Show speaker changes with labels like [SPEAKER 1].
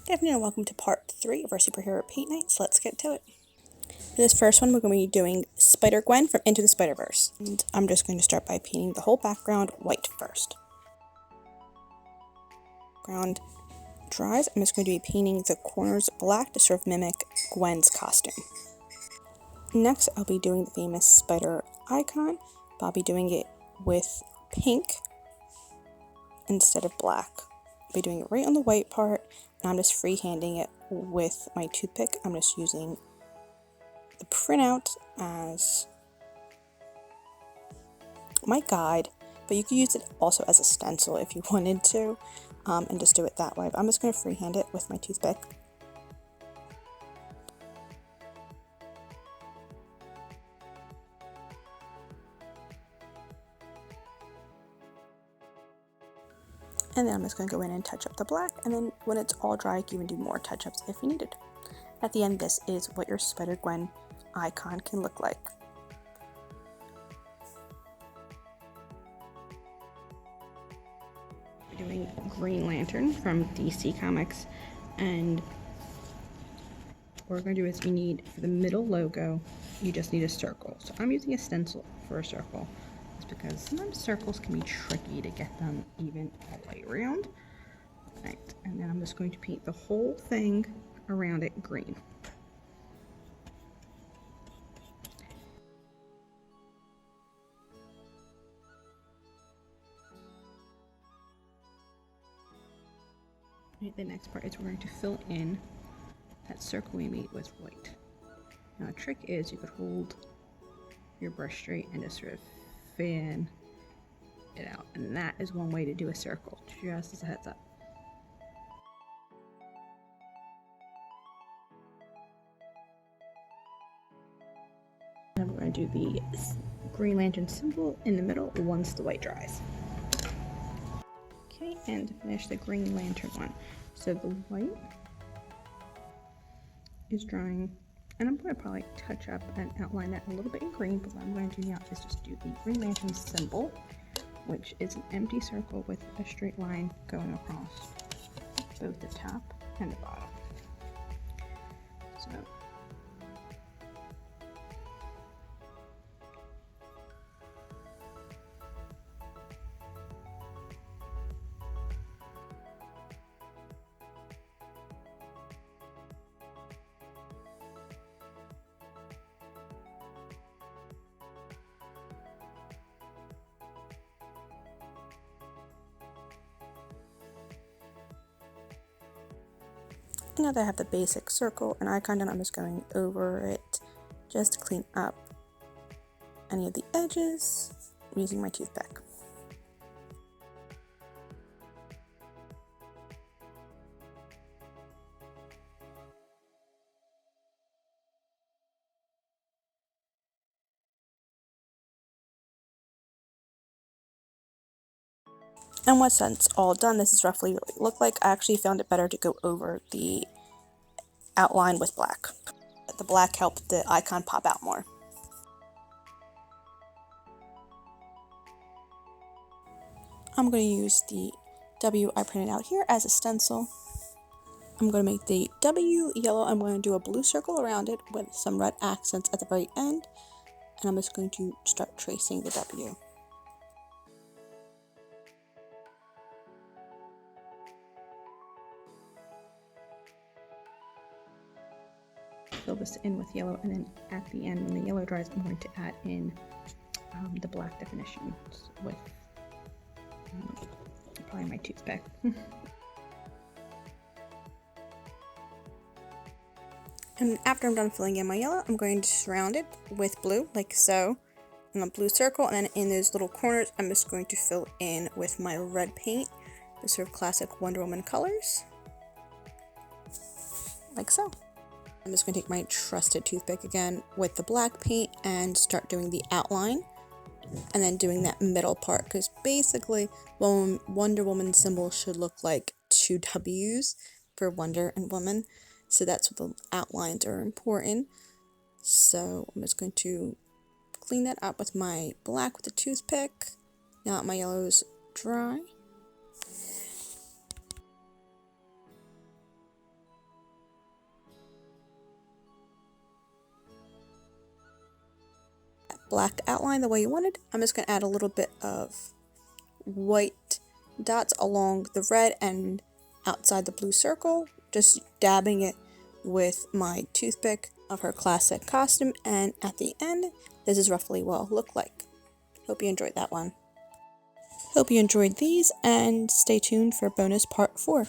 [SPEAKER 1] Good afternoon and welcome to part 3 of our superhero paint night, so let's get to it. For this first one, we're going to be doing Spider-Gwen from Into the Spider-Verse. And I'm just going to start by painting the whole background white first. Background dries, I'm just going to be painting the corners black to sort of mimic Gwen's costume. Next, I'll be doing the famous spider icon, but I'll be doing it with pink instead of black. I'll be doing it right on the white part, and I'm just freehanding it with my toothpick. I'm just using the printout as my guide, but you could use it also as a stencil if you wanted to, and just do it that way. But I'm just going to freehand it with my toothpick. And then I'm just going to go in and touch up the black, and then when it's all dry, you can even do more touch-ups if you needed. At the end, this is what your Spider-Gwen icon can look like. We're doing Green Lantern from DC Comics, and what we're going to do is we need, for the middle logo, you just need a circle. So I'm using a stencil for a circle. Because sometimes circles can be tricky to get them even all the way around. Right, and then I'm just going to paint the whole thing around it green. Right, the next part is we're going to fill in that circle we made with white. Now the trick is you could hold your brush straight and just sort of fan it out, and that is one way to do a circle, just as a heads up. Now we're going to do the Green Lantern symbol in the middle once the white dries. Okay, and to finish the Green Lantern one. So the white is drying, and I'm going to probably touch up and outline that a little bit in green, but what I'm going to do now is just do the Green Lantern symbol, which is an empty circle with a straight line going across both the top and the bottom. So now that I have the basic circle and icon done, I'm just going over it just to clean up any of the edges using my toothpick. And once that's all done, this is roughly what it looked like. I actually found it better to go over the outline with black. The black helped the icon pop out more. I'm going to use the W I printed out here as a stencil. I'm going to make the W yellow. I'm going to do a blue circle around it with some red accents at the very end. And I'm just going to start tracing the W. Fill this in with yellow, and then at the end, when the yellow dries, I'm going to add in the black definitions with probably my toothpick. And after I'm done filling in my yellow, I'm going to surround it with blue, like so, in a blue circle, and then in those little corners, I'm just going to fill in with my red paint, the sort of classic Wonder Woman colors, like so. I'm just going to take my trusted toothpick again with the black paint and start doing the outline, and then doing that middle part, because basically Wonder Woman symbol should look like two W's for Wonder and Woman, so that's what the outlines are important. So I'm just going to clean that up with my black with the toothpick. Now that my yellow is dry, black outline the way you wanted, I'm just going to add a little bit of white dots along the red and outside the blue circle, just dabbing it with my toothpick of her classic costume, and at the end, this is roughly what it'll look like. Hope you enjoyed that one. Hope you enjoyed these, and stay tuned for bonus part 4.